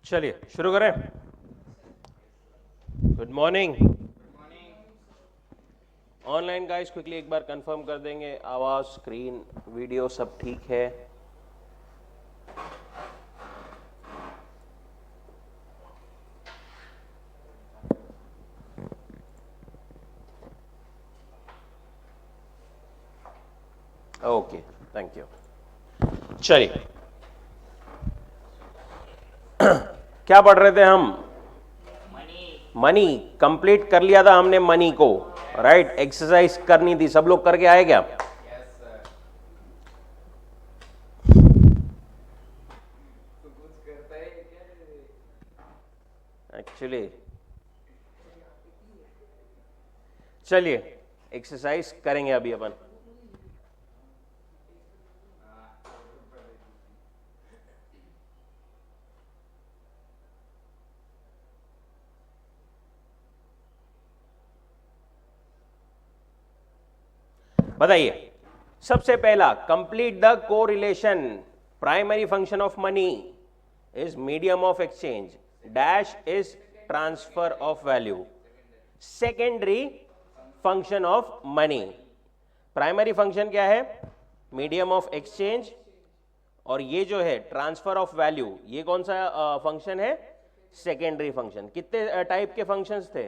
चलिए शुरू करें। Good morning. Online guys quickly एक बार कंफर्म कर देंगे, आवाज़ स्क्रीन वीडियो सब ठीक है? Okay, thank you. चलिए, क्या पढ़ रहे थे हम? मनी कंप्लीट कर लिया था हमने मनी को, राइट? एक्सरसाइज करनी थी, सब लोग करके आए क्या? एक्चुअली चलिए एक्सरसाइज करेंगे अभी अपन। बताइए, सबसे पहला complete the correlation. Primary function of money is medium of exchange, dash is transfer of value. Secondary function of money, primary function क्या है? मीडियम ऑफ एक्सचेंज, और ये जो है ट्रांसफर ऑफ वैल्यू, ये कौन सा फंक्शन है? Secondary function. कितने टाइप के फंक्शंस थे?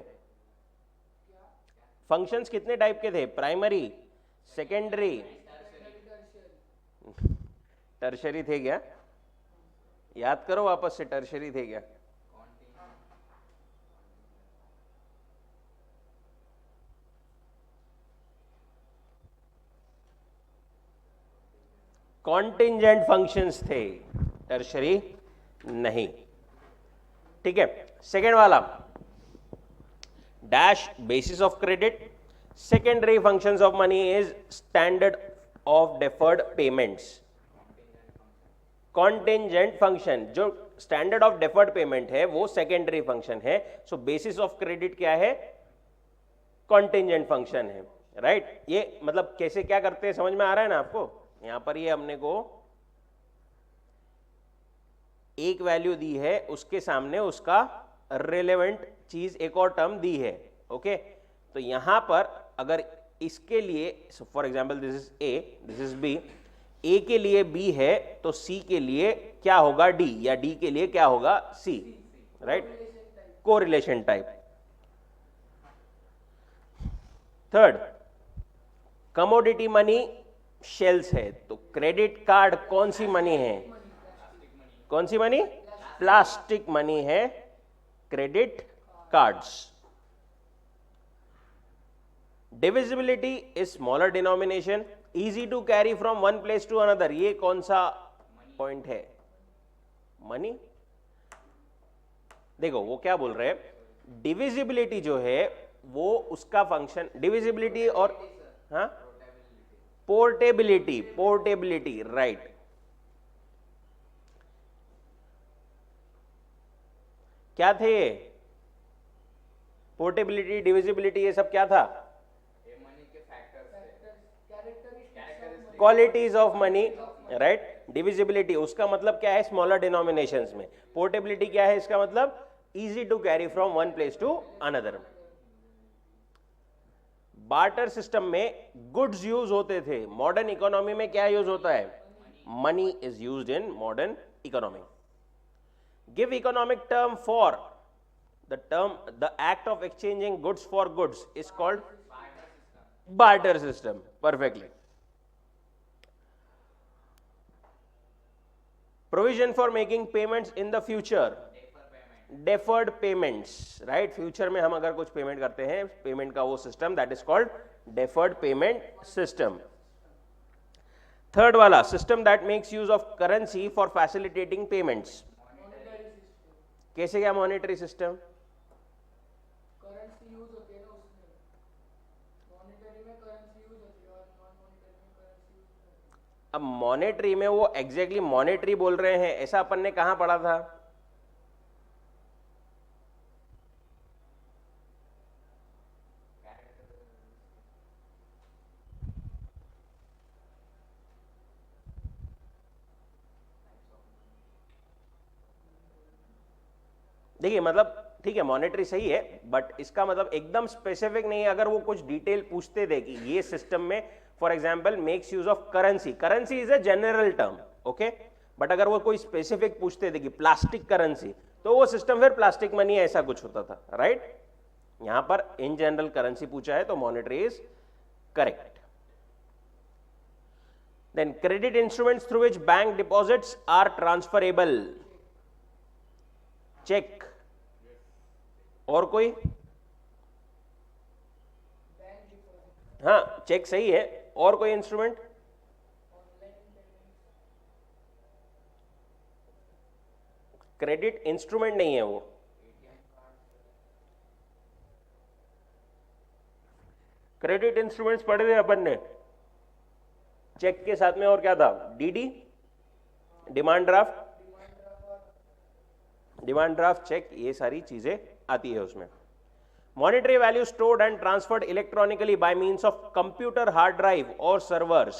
फंक्शंस कितने टाइप के थे? प्राइमरी, सेकेंडरी, टर्शरी थे क्या? याद करो वापस से, टर्शरी थे क्या? कॉन्टिंजेंट फंक्शंस थे, टर्शरी नहीं। ठीक है, सेकेंड वाला dash basis of credit. Secondary functions of money is standard of deferred payments. Contingent function, जो स्टैंडर्ड ऑफ डेफर्ड पेमेंट है वो सेकेंडरी फंक्शन है। सो बेसिस ऑफ क्रेडिट क्या है? कॉन्टिंजेंट फंक्शन है, राइट? ये मतलब कैसे क्या करते हैं समझ में आ रहा है ना आपको? यहां पर ये हमने को एक वैल्यू दी है, उसके सामने उसका रिलेवेंट चीज एक और टर्म दी है। ओके, तो यहां पर अगर इसके लिए for example this is A, this is B, A के लिए बी है तो सी के लिए क्या होगा? डी, या डी के लिए क्या होगा? C, right? Correlation type. Third, commodity money shells है, तो क्रेडिट कार्ड कौन सी मनी है? कौन सी मनी? प्लास्टिक मनी है credit cards. Divisibility is smaller denomination, easy to carry from one place to another, ये कौन सा पॉइंट है? मनी। देखो वो क्या बोल रहे हैं, डिविजिबिलिटी जो है वो उसका फंक्शन, डिविजिबिलिटी और हाँ पोर्टेबिलिटी, पोर्टेबिलिटी, राइट। क्या थे ये? पोर्टेबिलिटी, डिविजिबिलिटी, ये सब क्या था? Qualities of money, right? Divisibility उसका मतलब क्या है? स्मॉलर डिनोमिनेशंस में। पोर्टेबिलिटी क्या है इसका मतलब? Easy to carry from one place to another. Barter system में गुड्स यूज होते थे, मॉडर्न इकोनॉमी में क्या यूज होता है? Money is used in modern economy. Give economic term for the term, the act of exchanging goods for goods is called barter system. Perfectly. Provision for making payments in the future, deferred payments, right? Future में हम अगर कुछ payment करते हैं, payment का वो system, that is called deferred payment system. Third वाला, system that makes use of currency for facilitating payments. कैसे? क्या मॉनेटरी सिस्टम? अब मॉनेटरी में वो एग्जैक्टली मॉनेटरी बोल रहे हैं ऐसा अपन ने कहां पढ़ा था? देखिए मतलब ठीक है मॉनेटरी सही है, बट इसका मतलब एकदम स्पेसिफिक नहीं है। अगर वो कुछ डिटेल पूछते थे कि ये सिस्टम में for example makes use of currency, currency is a general term, okay, but अगर वो कोई स्पेसिफिक पूछते थे कि प्लास्टिक करेंसी, तो वो सिस्टम फिर प्लास्टिक मनी ऐसा कुछ होता था, राइट। यहां पर इन जनरल करेंसी पूछा है तो monetary is correct. Then credit instruments through which bank deposits are transferable, cheque, और कोई? हाँ चेक सही है, और कोई इंस्ट्रूमेंट? क्रेडिट इंस्ट्रूमेंट नहीं है वो। क्रेडिट इंस्ट्रूमेंट्स पढ़े थे अपन ने, चेक के साथ में और क्या था? DD, demand draft, demand draft, cheque, ये सारी चीजें आती है उसमें। Monetary value stored and transferred electronically by means of computer, hard drive और servers,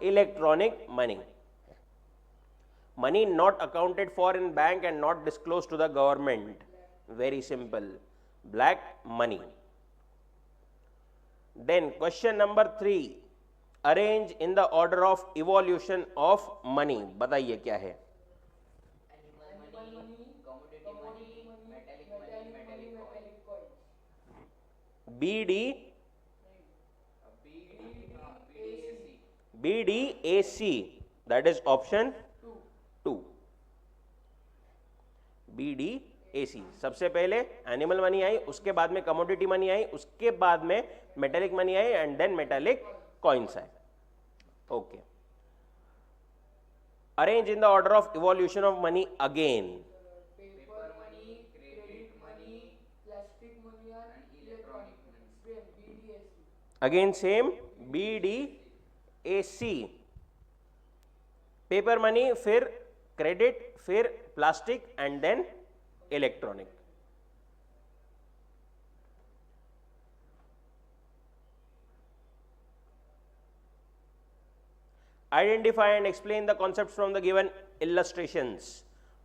electronic money. Money not accounted for in bank and not disclosed to the government, very simple, black money. Then question number 3, arrange in the order of evolution of money, बताइए क्या है? BD, BDAC, that is option 2, BDAC। सबसे पहले animal money I, उसके बाद में commodity money I, उसके बाद में मेटेलिक मनी आई एंड देन मेटेलिक कॉइन्स आए, okay. Arrange in the order of evolution of money again, paper money, credit money, plastic money and electronic money, BDAC। Again same BDAC, paper money, फिर credit, फिर plastic and then electronic. Identify and explain the concepts from the given illustrations.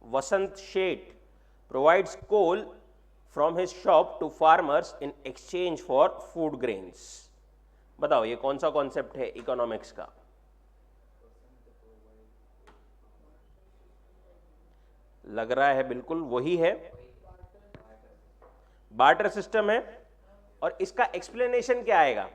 Vasant Sheth provides coal from his shop to farmers in exchange for food grains. बताओ ये कौन सा concept है economics का? लग रहा है बिल्कुल वही है, बार्टर सिस्टम है। और इसका एक्सप्लेनेशन क्या आएगा?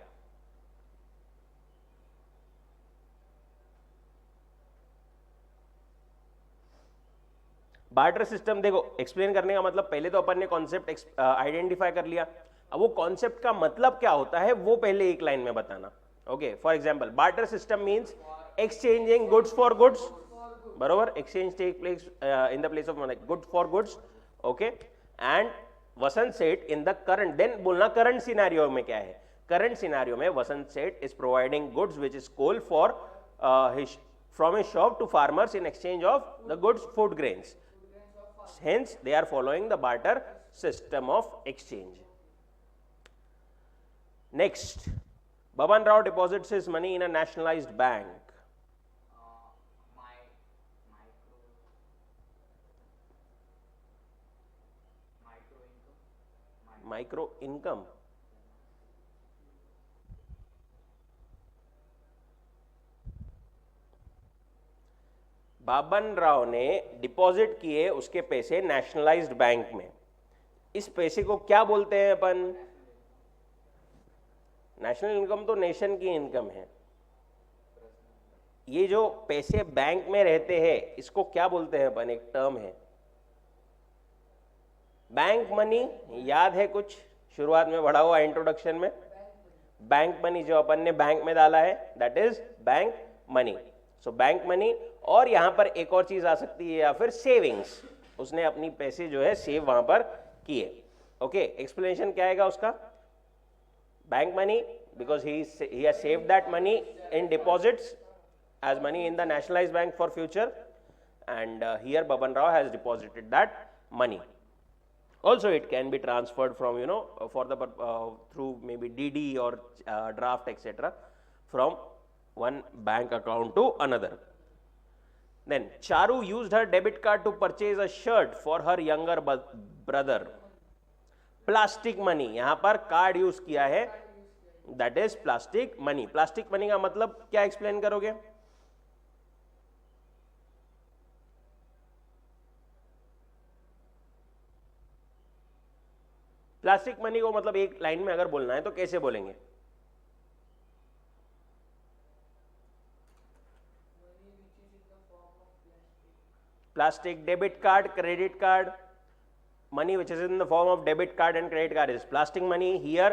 बार्टर सिस्टम देखो, एक्सप्लेन करने का मतलब पहले तो अपन ने कॉन्सेप्ट आइडेंटिफाई कर लिया, अब वो कॉन्सेप्ट का मतलब क्या होता है वो पहले एक लाइन में बताना, okay. For example barter system means exchanging goods for goods, बरोबर, exchange take place in the place of good for goods, okay. And Vasant Seth in the current, then बोलना करंट सिनेरियो में क्या है। करंट सिनेरियो में Vasant Seth is providing goods which is coal for from his shop to farmers in exchange of the goods food grains, hence they are following the barter system of exchange. Next, Baban Rao deposits his money in a nationalized bank. Micro income, बाबन राव ने deposit किए उसके पैसे nationalised bank में। इस पैसे को क्या बोलते हैं अपन? नेशनल इनकम तो नेशन की इनकम है। ये जो पैसे बैंक में रहते हैं इसको क्या बोलते हैं अपन? एक टर्म है बैंक मनी, याद है कुछ शुरुआत में पढ़ा हुआ इंट्रोडक्शन में? बैंक मनी जो अपन ने बैंक में डाला है that is bank money. So bank money, और यहां पर एक और चीज आ सकती है या फिर सेविंग्स, उसने अपनी पैसे जो है सेव वहां पर किए, ओके। एक्सप्लेनेशन क्या आएगा उसका? Bank money because he has saved that money in deposits as money in the nationalized bank for future, and here Baban Rao has deposited that money. Also it can be transferred from for the through maybe DD or draft etc. from one bank account to another. Then Charu used her debit card to purchase a shirt for her younger brother. Plastic money, यहां पर card use किया है, that is plastic money. Plastic money का मतलब क्या explain करोगे? Plastic money को मतलब एक लाइन में अगर बोलना है तो कैसे बोलेंगे? Plastic, debit card, credit card, money which is in the form of debit card and credit card is plastic money. Here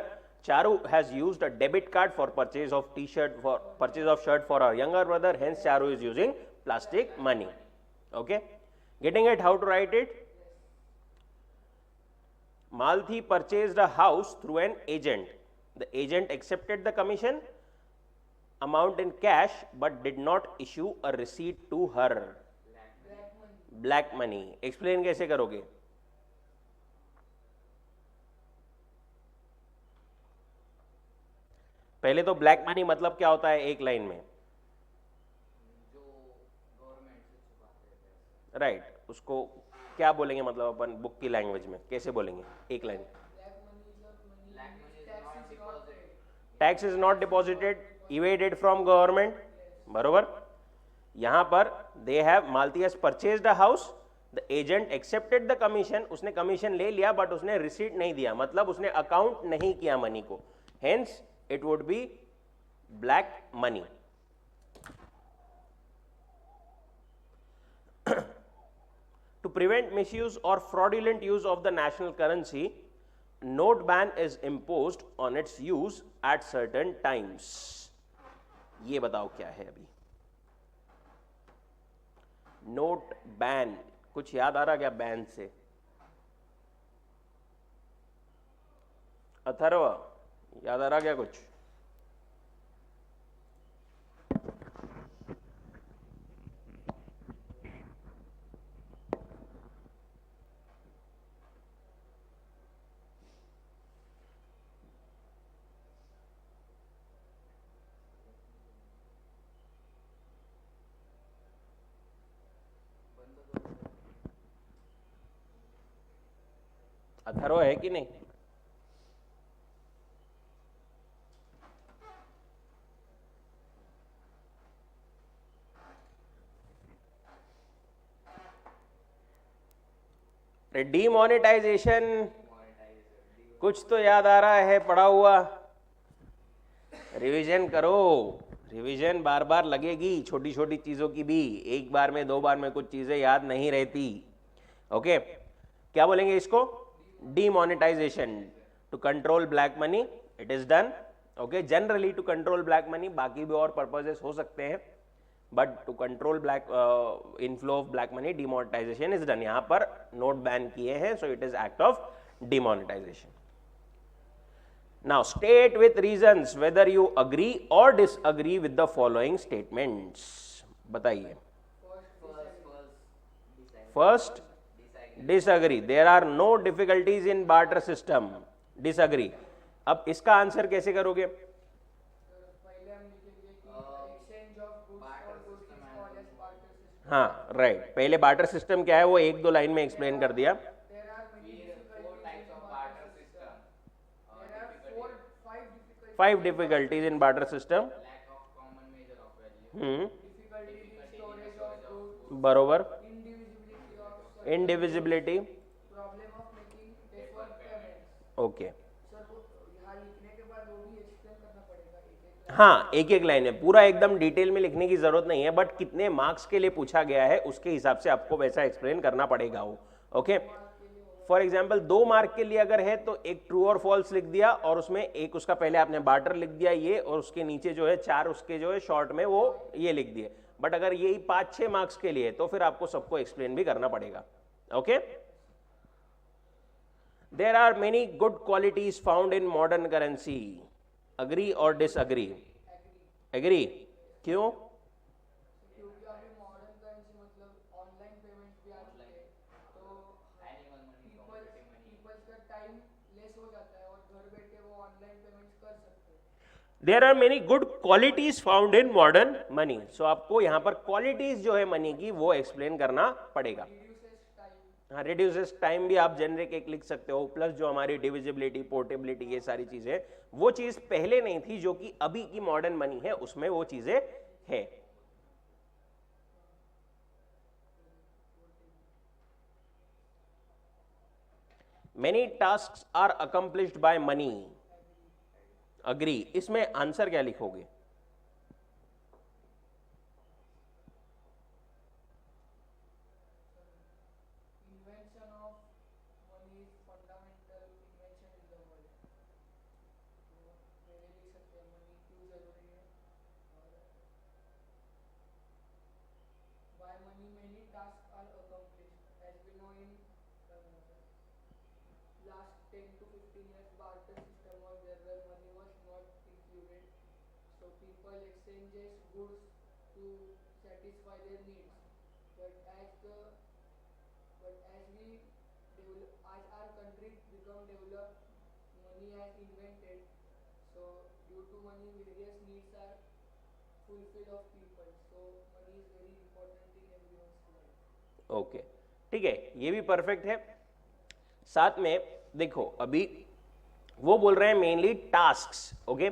Charu has used a debit card for purchase of t-shirt, for purchase of shirt for her younger brother, hence Charu is using plastic money. Okay, getting it? How to write it? Malthi purchased a house through an agent. The agent accepted the commission amount in cash but did not issue a receipt to her. Black money. Explain कैसे करोगे? पहले तो black money मतलब क्या होता है एक line में? जो गवर्नमेंट से छुपाते हैं. राइट, उसको क्या बोलेंगे मतलब अपन बुक की लैंग्वेज में कैसे बोलेंगे एक line? Tax is not deposited, evaded from government. बरोबर. यहां पर they have Malti has purchased a house, the agent accepted the commission, उसने कमीशन ले लिया बट उसने रिसीट नहीं दिया, मतलब उसने अकाउंट नहीं किया मनी को, hence it would be black money. To prevent misuse or fraudulent use of the national currency, note ban is imposed on its use at certain times. ये बताओ क्या है अभी? नोट बैन, कुछ याद आ रहा क्या बैन से? अथर्व, याद आ रहा क्या कुछ? अथर्व है कि नहीं? डीमोनेटाइजेशन कुछ तो याद आ रहा है पढ़ा हुआ? रिवीजन करो, रिवीजन बार बार लगेगी, छोटी छोटी चीजों की भी, एक बार में दो बार में कुछ चीजें याद नहीं रहती. ओके, क्या बोलेंगे इसको? Demonetization. To control black money it is done. Okay, generally to control black money, बाकी भी और पर्पजेस हो सकते हैं, but to control black inflow of black money demonetization is done. यहां पर नोट बैन किए हैं, so it is act of demonetization. Now state with reasons whether you agree और disagree with the following statements. बताइए. First, disagree. There are no difficulties in barter system. Disagree. अब इसका answer कैसे करोगे? हाँ right, पहले बार्टर सिस्टम क्या है वो एक दो लाइन में एक्सप्लेन कर दिया. Five difficulties in barter system. बरोबर. इंडिविजिबिलिटी. ओके, हाँ एक एक लाइन है, पूरा एकदम डिटेल में लिखने की जरूरत नहीं है, बट कितने मार्क्स के लिए पूछा गया है उसके हिसाब से आपको वैसा एक्सप्लेन करना पड़ेगा वो. ओके, फॉर एग्जाम्पल 2 मार्क के लिए अगर है तो एक ट्रू और फॉल्स लिख दिया और उसमें एक उसका पहले आपने बार्टर लिख दिया ये, और उसके नीचे जो है 4 उसके जो है शॉर्ट में वो ये लिख दिए. बट अगर यही 5-6 मार्क्स के लिए तो फिर आपको सबको एक्सप्लेन भी करना पड़ेगा. Okay, there are many good qualities found in modern currency. Agree और डिसअग्री? एग्री. क्यों? क्योंकि अभी मॉडर्न करेंसी मतलब ऑनलाइन पेमेंट्स भी आ चुके हैं, तो पीपल्स का टाइम लेस हो जाता है और घर बैठे वो ऑनलाइन पेमेंट्स कर सकते हैं. There are many good qualities found in modern money. So आपको यहां पर क्वालिटीज जो है मनी की वो एक्सप्लेन करना पड़ेगा. हाँ, रिड्यूसेस टाइम भी आप जेनरिक एक लिख सकते हो, प्लस जो हमारी डिविजिबिलिटी, पोर्टेबिलिटी, ये सारी चीजें, वो चीज पहले नहीं थी जो कि अभी की मॉडर्न मनी है उसमें वो चीजें है. Many task are accomplished by money. Agree. इसमें आंसर क्या लिखोगे? Invention of money is fundamental invention in the world. तो मेरे लिख सकते हैं मनी क्यों जरूरी है और why money many tasks are accomplished. As we know in last 10 to 15 years barter system was there where money was not included. So people exchanges goods to satisfy their needs. But as the but as we develop, as our country become developed, money has invented. So due to money, various needs are fulfilled of people. So money is very important in everyone's life. Okay, ठीक है, ये भी perfect है. साथ में देखो अभी वो बोल रहे हैं mainly tasks. Okay,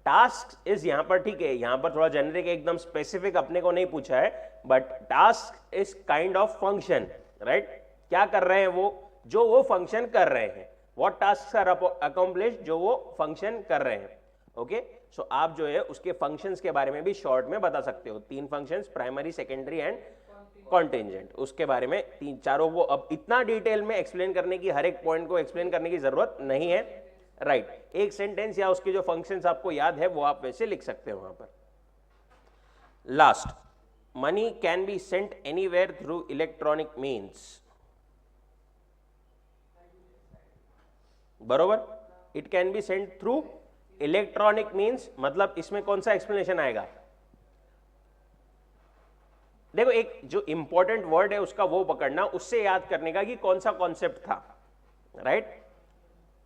task is यहां पर, ठीक है, यहां पर थोड़ा जेनरिक एकदम स्पेसिफिक अपने को नहीं पूछा है, but task is kind of function, right? क्या कर रहे हैं वो? जो वो फंक्शन कर रहे हैं. What task are accomplished? जो वो फंक्शन कर रहे हैं. ओके, सो आप जो है उसके फंक्शंस के बारे में भी शॉर्ट में बता सकते हो. 3 functions, primary, secondary and contingent, उसके बारे में 3 चारों को अब इतना डिटेल में एक्सप्लेन करने की, हर एक पॉइंट को एक्सप्लेन करने की जरूरत नहीं है, राइट? एक सेंटेंस या उसके जो फंक्शंस आपको याद है वो आप वैसे लिख सकते हो वहां पर. Last, money can be sent anywhere through electronic means. बरोबर, it can be sent through electronic means. मतलब इसमें कौन सा एक्सप्लेनेशन आएगा? देखो, एक जो इंपॉर्टेंट वर्ड है उसका वो पकड़ना, उससे याद करने का कि कौन सा कॉन्सेप्ट था, राइट?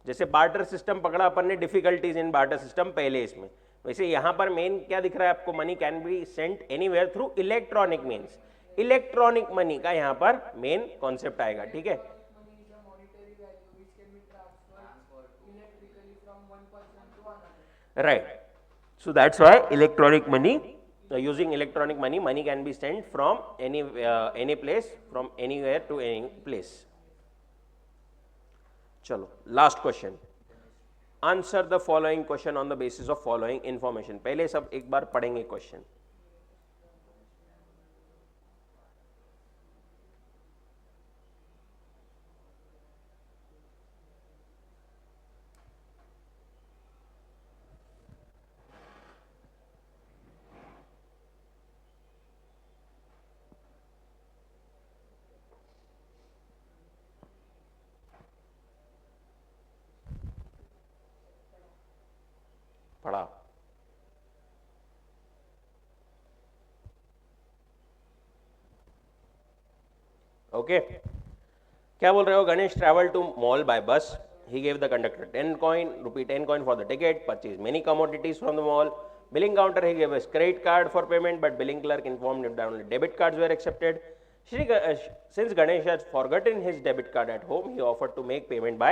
जैसे बार्टर सिस्टम पकड़ा अपन ने, डिफिकल्टीज इन बार्टर सिस्टम पहले इसमें, वैसे यहां पर मेन क्या दिख रहा है आपको? Money can be sent anywhere through electronic means. Electronic money का यहां पर मेन कॉन्सेप्ट आएगा, ठीक है? Money is a monetary value which can be transferred electrically from one person to another. Right. So that's why electronic money, using electronic money, money can be sent from any place, from anywhere to any place. चलो, last question. Answer the following question on the basis of following information. पहले सब एक बार पढ़ेंगे question. पढ़ा. Okay, क्या बोल रहे हो? Ganesh travel to mall by bus. He gave the conductor 10 coin, rupee 10 coin for the ticket, purchased many commodities from the mall. Billing counter, he gave us credit card for payment, but billing clerk informed him that only debit cards were accepted. Since Ganesh had forgotten his debit card at home, he offered to make payment by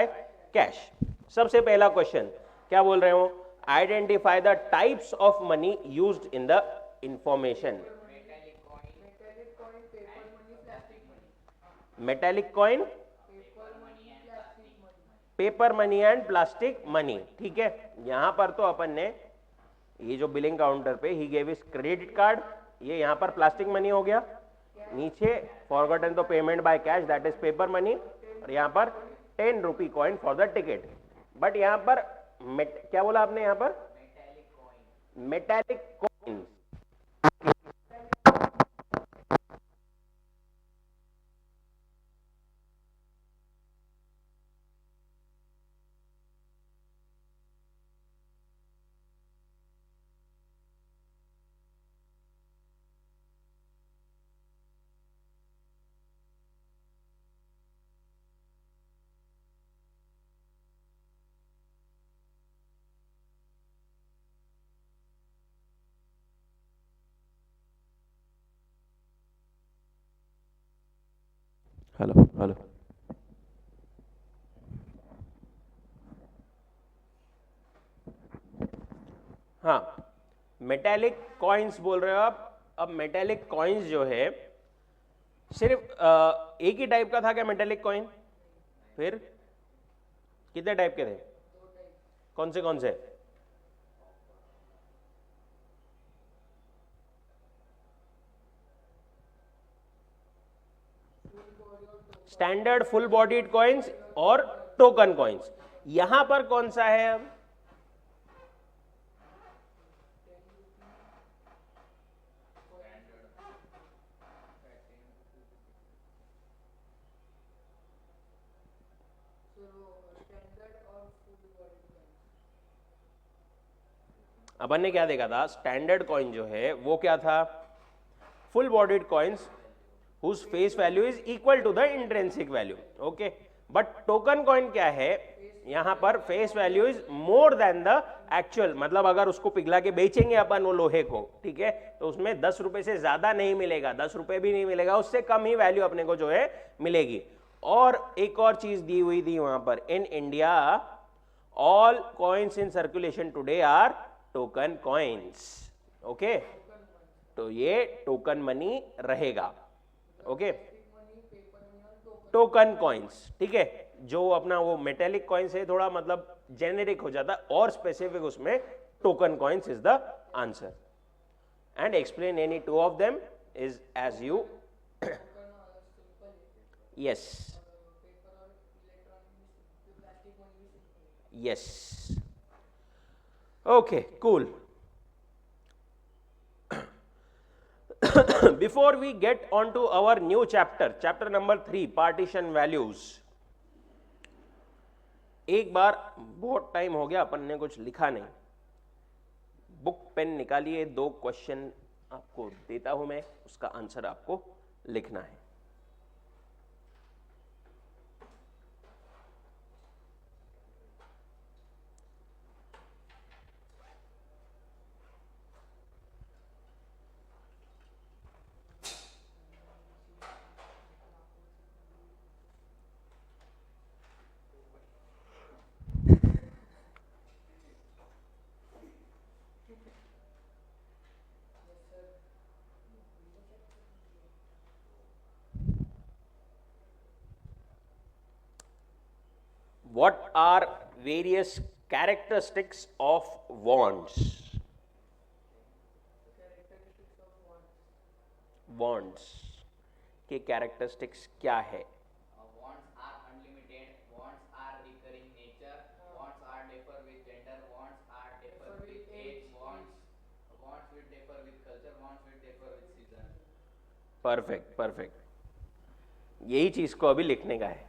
cash. सबसे पहला question क्या बोल रहे हो? Identify the types of money used in the information. Metallic coin, paper money, paper money and plastic money. ठीक है, यहां पर तो अपन ने ये जो बिलिंग काउंटर पे ही गेव इस क्रेडिट कार्ड, ये यहां पर प्लास्टिक मनी हो गया. नीचे फॉरगॉटन तो payment by cash, that is paper money. और यहां पर 10 rupee coin for the ticket. But यहां पर क्या बोला आपने? यहां पर मेटेलिक कॉइन. Hello hello. हाँ, मेटेलिक कॉइन्स बोल रहे हो आप। अब मेटेलिक कॉइन्स जो है सिर्फ एक ही टाइप का था क्या मेटेलिक कॉइन? फिर कितने टाइप के थे? कौन से? स्टैंडर्ड फुल बॉडीड कॉइन्स और टोकन कॉइन्स। यहां पर कौन सा है अब? अपन ने क्या देखा था? स्टैंडर्ड कॉइन जो है वो क्या था? Full bodied coins whose face value is equal to the intrinsic value. Okay, but token coin क्या है? यहां पर face value is more than the actual, मतलब अगर उसको पिघला के बेचेंगे अपन वो लोहे को, ठीक है, तो उसमें 10 रुपए से ज्यादा नहीं मिलेगा, 10 रुपए भी नहीं मिलेगा, उससे कम ही वैल्यू अपने को जो है मिलेगी। और एक और चीज दी हुई थी वहां पर, in India all coins in circulation today are token coins. Okay, तो ये टोकन मनी रहेगा। ओके, टोकन कॉइन्स, ठीक है। जो अपना वो मेटेलिक कॉइन्स है थोड़ा मतलब जेनेरिक हो जाता है, और स्पेसिफिक उसमें token coins is the answer. And explain any two of them is as you. Yes yes, okay cool. Before we get on to our new chapter, chapter number 3, partition values, एक बार, बहुत time हो गया अपन ने कुछ लिखा नहीं, book pen निकालिए, 2 question आपको देता हूं मैं, उसका आंसर आपको लिखना है। What are various characteristics of bonds? Bonds के characteristics क्या है? Bonds are unlimited, bonds are recurring nature, bonds are differ with gender, bonds are differ with age, bonds will differ with culture, bonds will differ with season. Perfect perfect, यही चीज को अभी लिखने का है।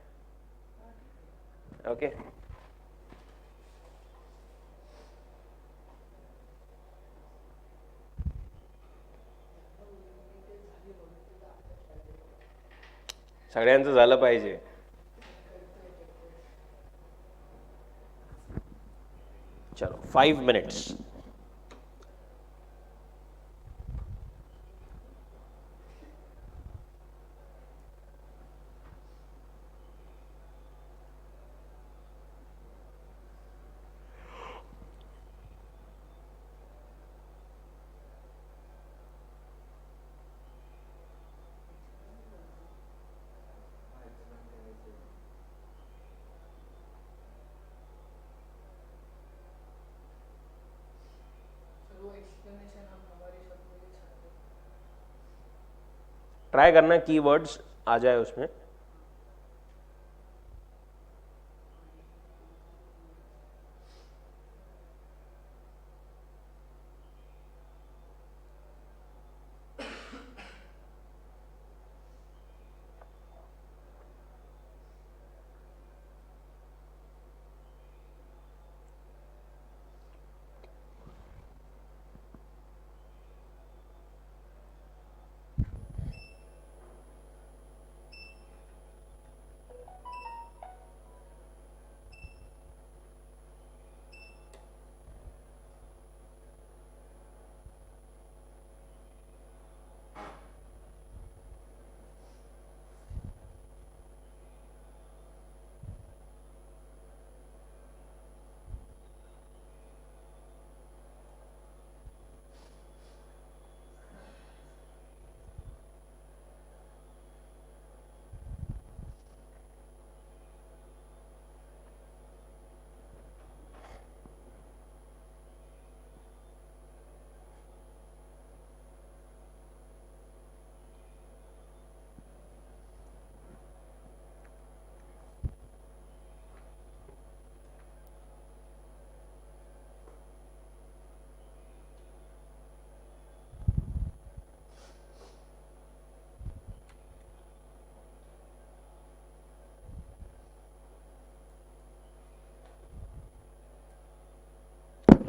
ओके, सगळ्यांचं झालं पाहिजे। चलो 5 minutes। ट्राई करना कीवर्ड्स आ जाए उसमें।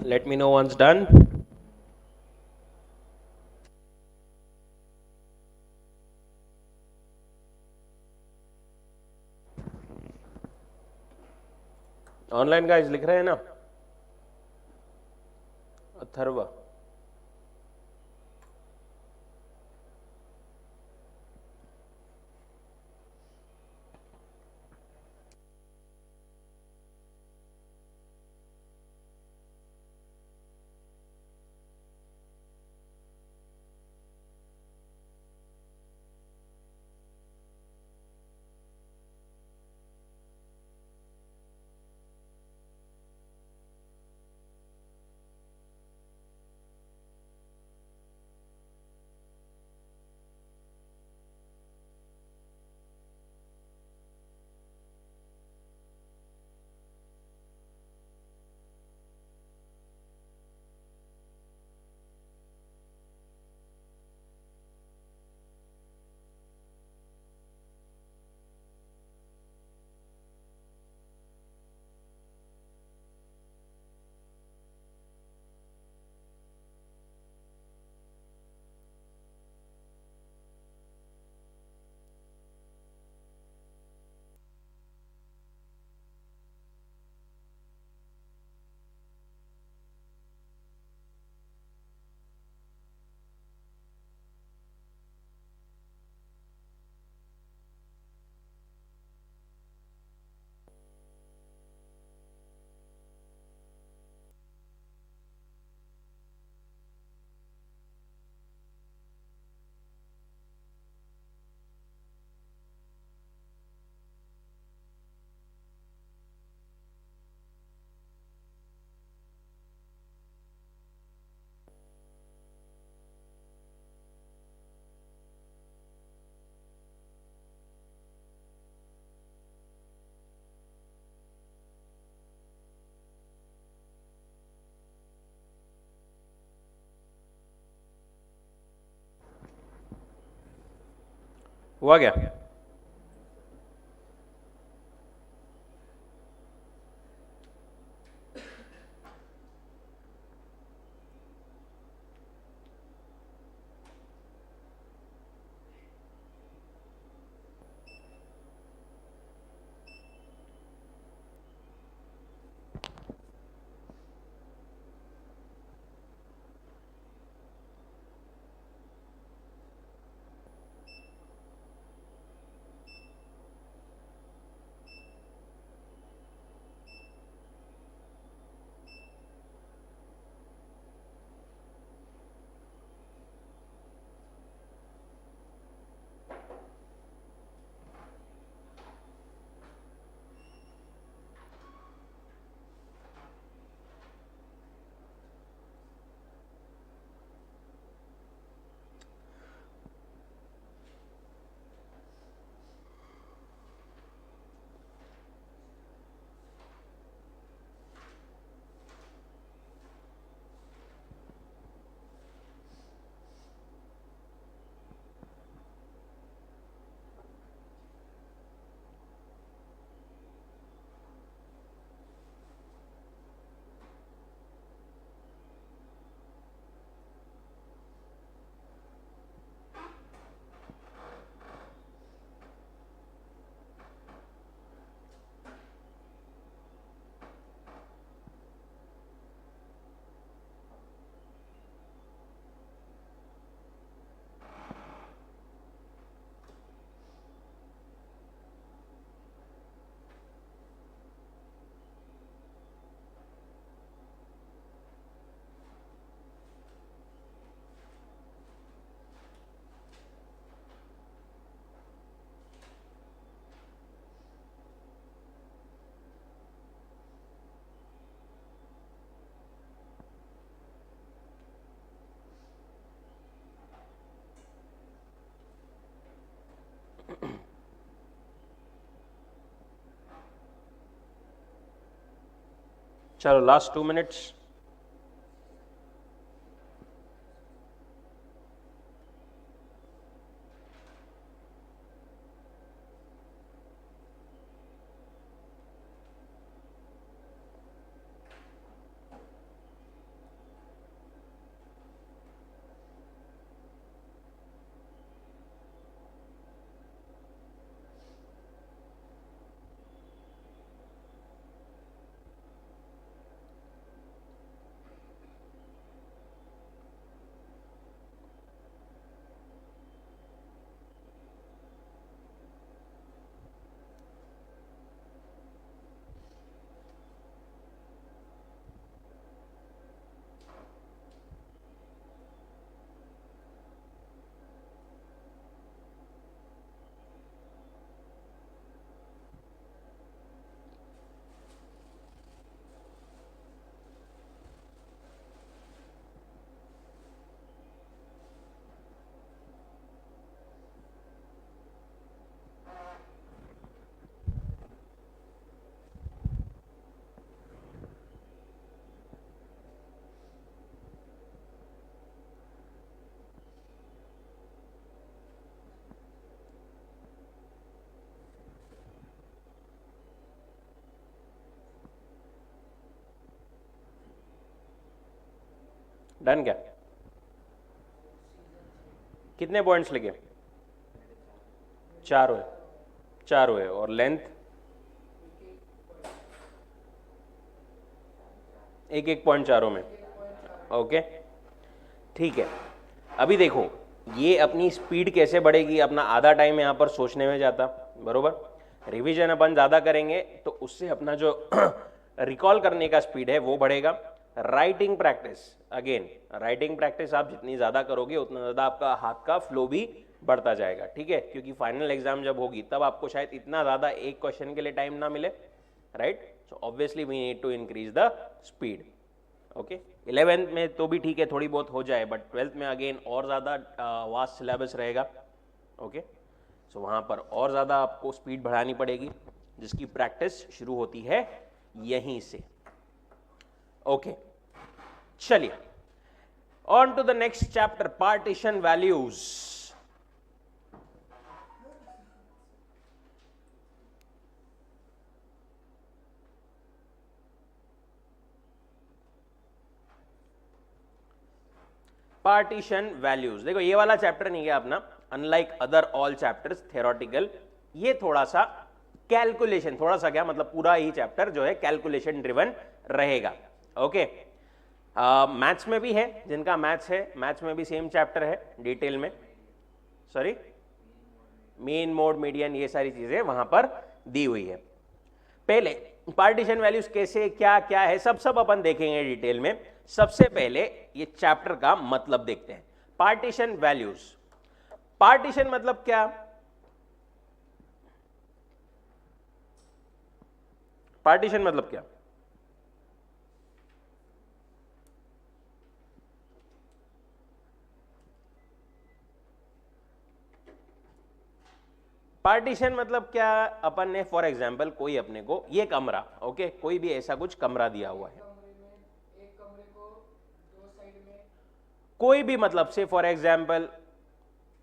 Let me know once done. Online guys लिख रहे हैं ना? अथर्व, हुआ क्या? चलो लास्ट 2 मिनट्स. डन क्या? कितने पॉइंट्स लिखे? 4 हुए, 4 हुए। और लेंथ एक पॉइंट चारों में। ओके ठीक है। अभी देखो ये अपनी स्पीड कैसे बढ़ेगी, अपना आधा टाइम यहाँ पर सोचने में जाता, बरोबर। रिवीजन अपन ज़्यादा करेंगे तो उससे अपना जो रिकॉल करने का स्पीड है वो बढ़ेगा। Writing practice, again writing practice आप जितनी ज़्यादा करोगे उतना ज़्यादा आपका हाथ का फ्लो भी बढ़ता जाएगा, ठीक है। क्योंकि फाइनल एग्जाम जब होगी तब आपको शायद इतना ज़्यादा एक क्वेश्चन के लिए टाइम ना मिले, right. So obviously we need to increase the speed. Okay 11th में तो भी ठीक है, थोड़ी बहुत हो जाए, बट 12th में अगेन और ज़्यादा वास्ट सिलेबस रहेगा। ओके सो वहाँ पर और ज़्यादा आपको स्पीड बढ़ानी पड़ेगी, जिसकी प्रैक्टिस शुरू होती है यहीं से। ओके चलिए on to the next chapter, partition values. Partition values, देखो ये वाला चैप्टर नहीं है अपना, unlike other all chapters theoretical, ये थोड़ा सा कैलकुलेशन, थोड़ा सा क्या मतलब पूरा ही चैप्टर जो है कैलकुलेशन ड्रिवन रहेगा। ओके मैथ्स में भी है, जिनका मैथ्स है मैथ्स में भी सेम चैप्टर है डिटेल में, सॉरी मीन मोड मीडियन ये सारी चीजें वहां पर दी हुई है। पहले पार्टीशन वैल्यूज कैसे क्या क्या है सब अपन देखेंगे डिटेल में। सबसे पहले ये चैप्टर का मतलब देखते हैं। पार्टीशन वैल्यूज, पार्टीशन मतलब क्या? पार्टीशन मतलब क्या? पार्टीशन मतलब क्या? अपन ने फॉर एग्जांपल कोई अपने को ये कमरा, ओके कोई भी ऐसा कुछ कमरा दिया हुआ है, एक कमरे को दो साइड में कोई भी मतलब से फॉर एग्जांपल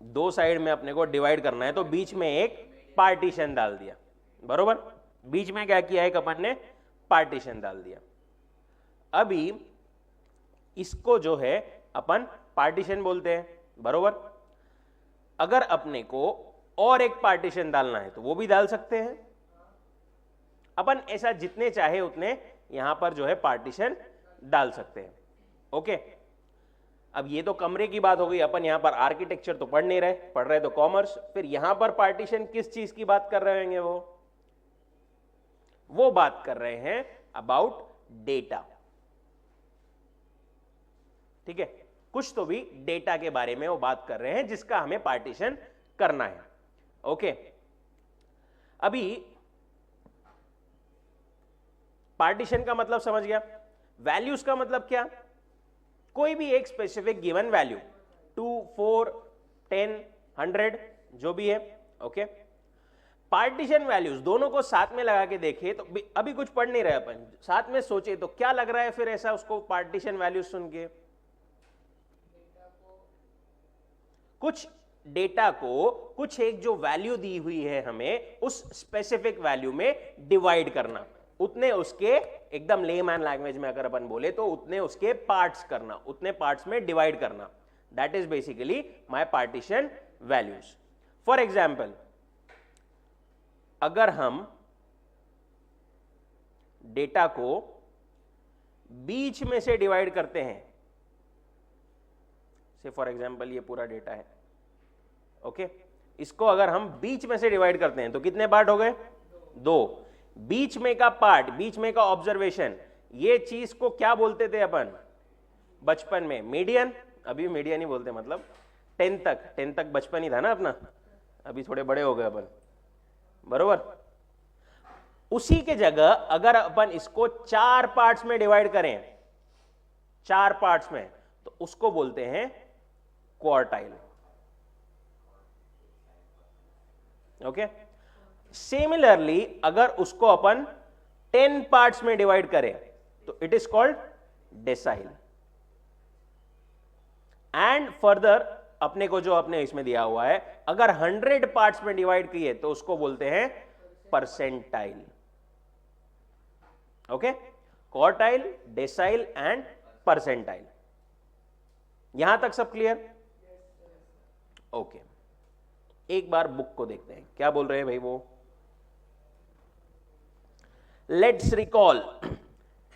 2 साइड में अपने को डिवाइड करना है तो बीच में एक पार्टीशन डाल दिया, बरोबर। बीच में क्या किया है अपन ने? पार्टीशन डाल दिया। अभी इसको जो है अपन पार्टीशन बोलते हैं, बरोबर। अगर अपने को और एक पार्टीशन डालना है तो वो भी डाल सकते हैं अपन, ऐसा जितने चाहे उतने यहां पर जो है पार्टीशन डाल सकते हैं। ओके अब ये तो कमरे की बात हो गई, अपन यहां पर आर्किटेक्चर तो पढ़ नहीं रहे, पढ़ रहे तो कॉमर्स। फिर यहां पर पार्टीशन किस चीज की बात कर रहे होंगे? वो बात कर रहे हैं अबाउट डेटा, ठीक है। कुछ तो भी डेटा के बारे में वो बात कर रहे हैं जिसका हमें पार्टीशन करना है। ओके अभी पार्टीशन का मतलब समझ गया। वैल्यूज का मतलब क्या? कोई भी एक स्पेसिफिक गिवन वैल्यू 2, 4, 10, 100 जो भी है, ओके। पार्टीशन वैल्यूज दोनों को साथ में लगा के देखे तो अभी कुछ पढ़ नहीं रहे अपन, साथ में सोचे तो क्या लग रहा है फिर ऐसा उसको पार्टीशन वैल्यूज सुन के? कुछ डेटा को कुछ एक जो वैल्यू दी हुई है हमें उस स्पेसिफिक वैल्यू में डिवाइड करना, उतने उसके एकदम लेमैन लैंग्वेज में अगर अपन बोले तो उतने उसके पार्ट्स करना, उतने पार्ट्स में डिवाइड करना, that is basically my partition values. For example अगर हम डेटा को बीच में से डिवाइड करते हैं, से फॉर एग्जांपल ये पूरा डेटा है, ओके इसको अगर हम बीच में से डिवाइड करते हैं तो कितने पार्ट हो गए? 2। बीच में का पार्ट, बीच में का ऑब्जर्वेशन, ये चीज को क्या बोलते थे अपन बचपन में? मीडियन। अभी मीडियन ही बोलते, मतलब 10 तक बचपन ही था ना अपना, अभी थोड़े बड़े हो गए अपन, बरोबर। उसी के जगह अगर अपन इसको 4 पार्ट्स में डिवाइड करें, 4 पार्ट्स में, तो उसको बोलते हैं क्वार्टाइल। ओके सिमिलरली अगर उसको अपन 10 पार्ट्स में डिवाइड करें तो it is called decyl. And further अपने को जो अपने इसमें दिया हुआ है अगर 100 पार्ट्स में डिवाइड किए तो उसको बोलते हैं percentile. Okay quartile, decyl and percentile. यहां तक सब क्लियर? ओके, एक बार बुक को देखते हैं क्या बोल रहे हैं भाई वो। Let's recall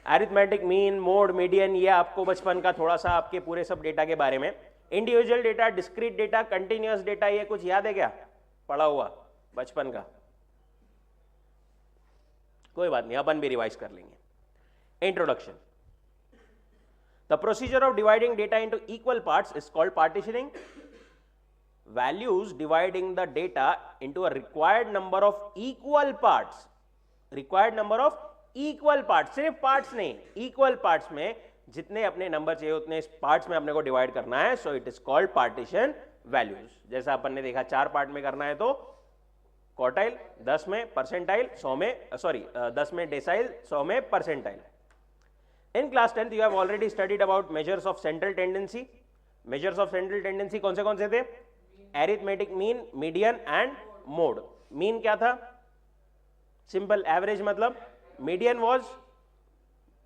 arithmetic mean, mode, median, ये आपको बचपन का थोड़ा सा आपके पूरे सब डेटा के बारे में। Individual data, discrete data, continuous data, ये कुछ याद है क्या पढ़ा हुआ बचपन का? कोई बात नहीं, अपन भी रिवाइज कर लेंगे। Introduction. The procedure of dividing data into equal parts is called partitioning. Values dividing the data into a required number of equal parts, required number of equal parts, सिर्फ parts नहीं, equal parts में जितने अपने number चाहिए उतने parts में अपने को डिवाइड करना है, सो it is called partition values. जैसा अपन ने देखा 4 पार्ट में करना है तो क्वार्टाइल, 10 में परसेंटाइल, 100 में 10 में डेसाइल, 100 में percentile. In class 10th you have already studied about measures of central tendency. Measures of central tendency कौन से थे? Arithmetic mean, median and mode. Mean क्या था? सिंपल एवरेज, मतलब median was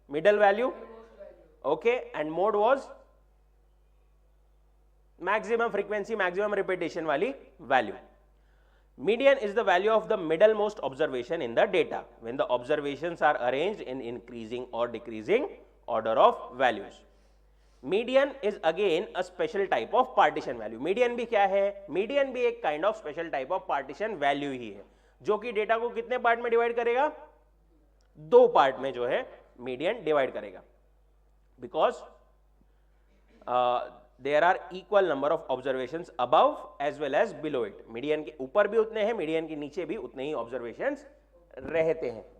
middle value, okay, and mode was maximum frequency, maximum repetition वाली value. Median is the value of the middlemost observation in the data when the observations are arranged in increasing or decreasing order of values. Median is again a special type of partition value. Median भी क्या है? Median भी एक kind of special type of partition value ही है, जो कि data को कितने पार्ट में डिवाइड करेगा? 2 पार्ट में जो है मीडियन डिवाइड करेगा, because there are equal number of observations above as well as below it. Median के ऊपर भी उतने हैं, मीडियन के नीचे भी उतने ही ऑब्जर्वेशंस रहते हैं।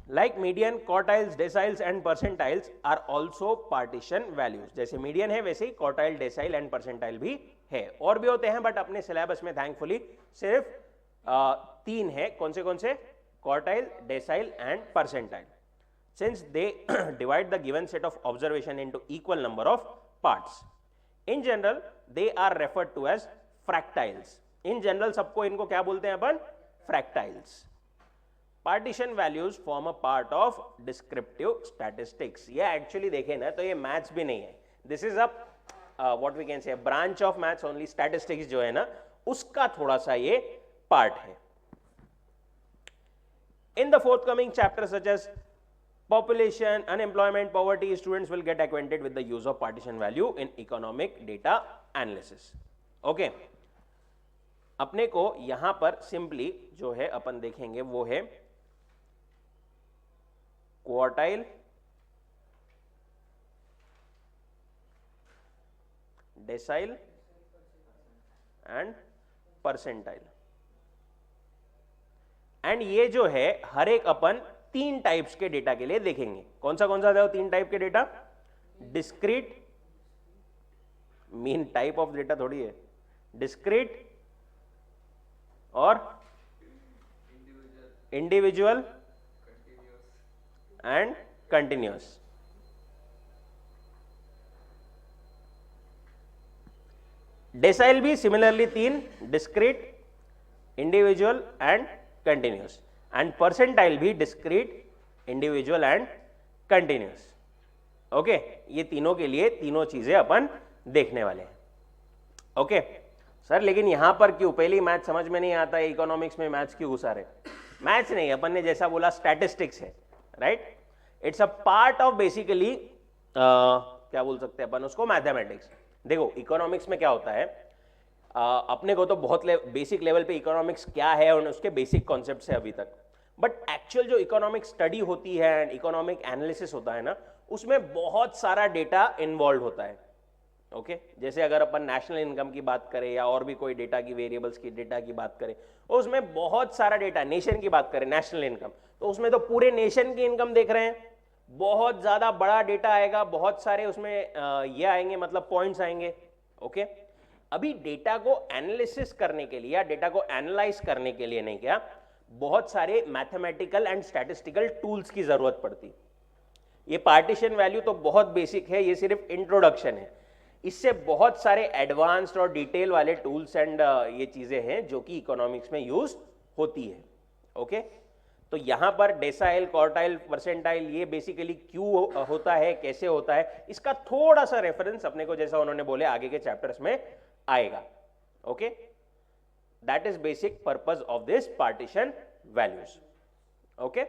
Like median, quartiles, deciles and percentiles are also partition values. जैसे मीडियन है वैसे ही क्वार्टाइल, डेसाइल एंड परसेंटाइल भी है, और भी होते हैं, बट अपने सिलेबस में थैंकफुली सिर्फ 3 है। कौन से? Quartile, decyl and percentile. Since they divide the given set of observation into equal number of parts, in general they are referred to as fractiles. In general सबको इनको क्या बोलते हैं अपन? fractiles. Partition values form a part of descriptive statistics. ये actually देखें ना तो ये मैथ्स भी नहीं है, this is a what we can say branch of maths only. Statistics जो है ना उसका थोड़ा सा ये पार्ट है। In the forthcoming chapter such as population, unemployment, poverty, students will get acquainted with the use of partition value in economic data analysis. Okay, अपने को यहां पर सिंपली जो है अपन देखेंगे वो है quartile, decyl and percentile. And ये जो है हर एक अपन 3 टाइप्स के डेटा के लिए देखेंगे। कौन सा था 3 टाइप के data? Discrete, mean type of data थोड़ी है, डिस्क्रीट और इंडिविजुअल एंड कंटिन्यूअस। डेसाइल भी similarly 3, discrete, individual and continuous, and percentile भी discrete, individual and continuous. Okay, ये तीनों के लिए तीनों चीजें अपन देखने वाले हैं। ओके सर, लेकिन यहां पर क्यों पहली मैथ समझ में नहीं आता है, इकोनॉमिक्स में मैथ्स क्यों घुसा रहे? मैथ्स नहीं, अपन ने जैसा बोला स्टैटिस्टिक्स है, right? It's a part of basically क्या बोल सकते हैं अपन उसको, मैथमेटिक्स। देखो इकोनॉमिक्स में क्या होता है, अपने को तो बहुत बेसिक लेवल पे इकोनॉमिक्स क्या है और उसके बेसिक कॉन्सेप्ट्स है अभी तक, बट एक्चुअल जो इकोनॉमिक स्टडी होती है एंड इकोनॉमिक एनालिसिस होता है ना, उसमें बहुत सारा डेटा इन्वॉल्व होता है। ओके जैसे अगर अपन नेशनल इनकम की बात करें या और भी कोई डेटा की वेरिएबल्स की डेटा की बात करें, उसमें बहुत सारा डेटा, नेशन की बात करें नेशनल इनकम, तो उसमें तो पूरे नेशन की इनकम देख रहे हैं, बहुत ज्यादा बड़ा डेटा आएगा, बहुत सारे उसमें ये आएंगे, मतलब पॉइंट्स आएंगे। ओके अभी डेटा को एनालिसिस करने के लिए या डेटा को एनालाइज करने के लिए नहीं, क्या बहुत सारे मैथमेटिकल एंड स्टैटिस्टिकल टूल्स की जरूरत पड़ती। ये पार्टीशन वैल्यू तो बहुत बेसिक है, ये सिर्फ इंट्रोडक्शन है, इससे बहुत सारे एडवांस्ड और डिटेल वाले टूल्स एंड ये चीजें हैं जो कि इकोनॉमिक्स में यूज होती है। ओके तो यहां पर डेसाइल, क्वार्टाइल, परसेंटाइल ये बेसिकली क्यों होता है, कैसे होता है, इसका थोड़ा सा रेफरेंस अपने को जैसा उन्होंने बोले आगे के चैप्टर्स में आएगा. Okay, that is basic purpose of this partition values. Okay,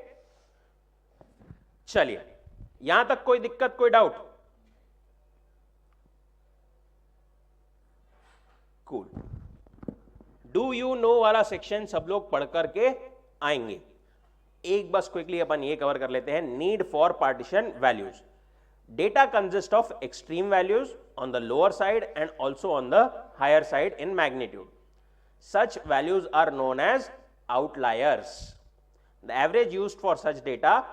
चलिए यहां तक कोई दिक्कत, कोई doubt? Cool. Do you know वाला सेक्शन सब लोग पढ़ करके आएंगे. एक बस क्विकली अपन ये कवर कर लेते हैं. Need for partition values. Data consist of extreme values on the lower side and also on the higher side in magnitude. Such values are known as outliers. The average used for such data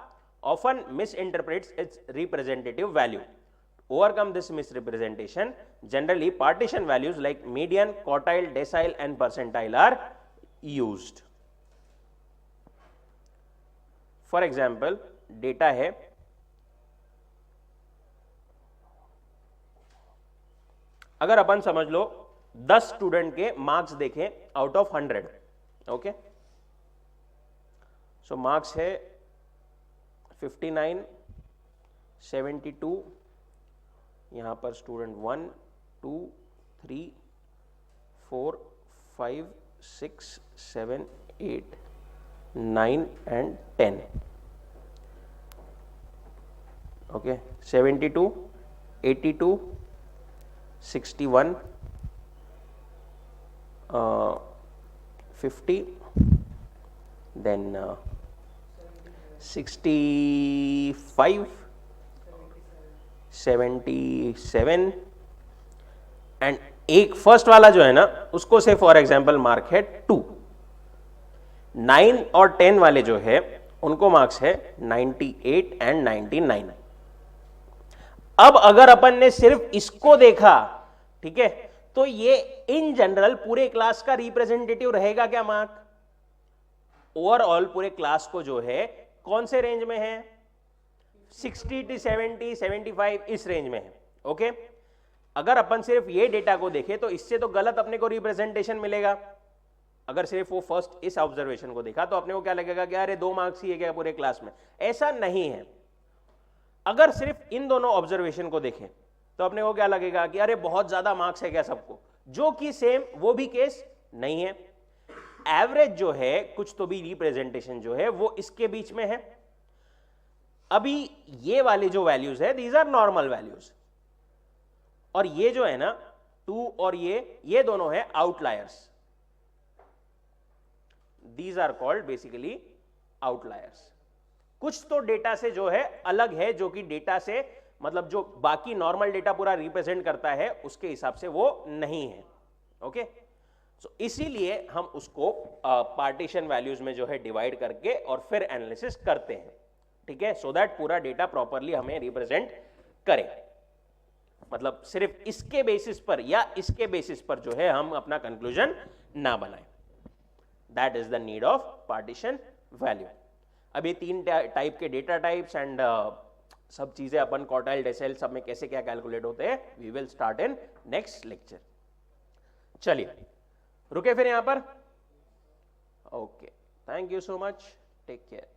often misinterprets its representative value. To overcome this misrepresentation, generally partition values like median, quartile, decile and percentile are used. For example, data है अगर अपन समझ लो 10 student के marks देखें out of 100. Okay, so marks है 59, 72. यहां पर student 1, 2, 3, 4, 5, 6, 7, 8, 9 and 10. Okay, 72, 82, 61, 50, then 65, 77 and एक first वाला जो है ना उसको से फॉर एग्जांपल मार्क है 2. 9 और 10 वाले जो है उनको मार्क्स है 98 एंड 99. अब अगर अपन ने सिर्फ इसको देखा, ठीक है, तो ये इन जनरल पूरे क्लास का रिप्रेजेंटेटिव रहेगा क्या मार्क? ओवरऑल पूरे क्लास को जो है कौन से रेंज में है? 60 to 70, 75 इस रेंज में है. ओके, अगर अपन सिर्फ ये डेटा को देखें तो इससे तो गलत अपने को रिप्रेजेंटेशन मिलेगा. अगर सिर्फ वो फर्स्ट इस ऑब्जर्वेशन को देखा तो अपने को क्या लगेगा कि अरे 2 मार्क्स ही है क्या पूरे क्लास में? ऐसा नहीं है. अगर सिर्फ इन दोनों ऑब्जर्वेशन को देखें तो अपने को क्या लगेगा कि अरे बहुत ज्यादा मार्क्स है क्या सबको, जो कि सेम वो भी केस नहीं है. एवरेज जो है कुछ तो भी रिप्रेजेंटेशन जो है वो इसके बीच में है. अभी ये वाले जो वैल्यूज है दीज आर नॉर्मल वैल्यूज, और ये जो है ना 2 और ये दोनों है outliers. These are called basically outliers. कुछ तो डेटा से जो है अलग है, जो कि डेटा से मतलब जो बाकी नॉर्मल डेटा पूरा रिप्रेजेंट करता है उसके हिसाब से वो नहीं है. ओके, सो इसीलिए हम उसको पार्टीशन वैल्यूज में जो है डिवाइड करके और फिर एनालिसिस करते हैं. ठीक है, सो दैट पूरा डेटा प्रॉपरली हमें रिप्रेजेंट करे. मतलब सिर्फ इसके बेसिस पर या इसके बेसिस पर जो है हम अपना कंक्लूजन ना बनाएं. That is the need of partition value. अब ये 3 टाइप के डेटा टाइप्स एंड सब चीजें अपन क्वार्टाइल, डेसाइल सब में कैसे क्या कैलकुलेट होते हैं, we will start in next lecture. चलिए रुके फिर यहां पर. Okay, thank you so much, take care.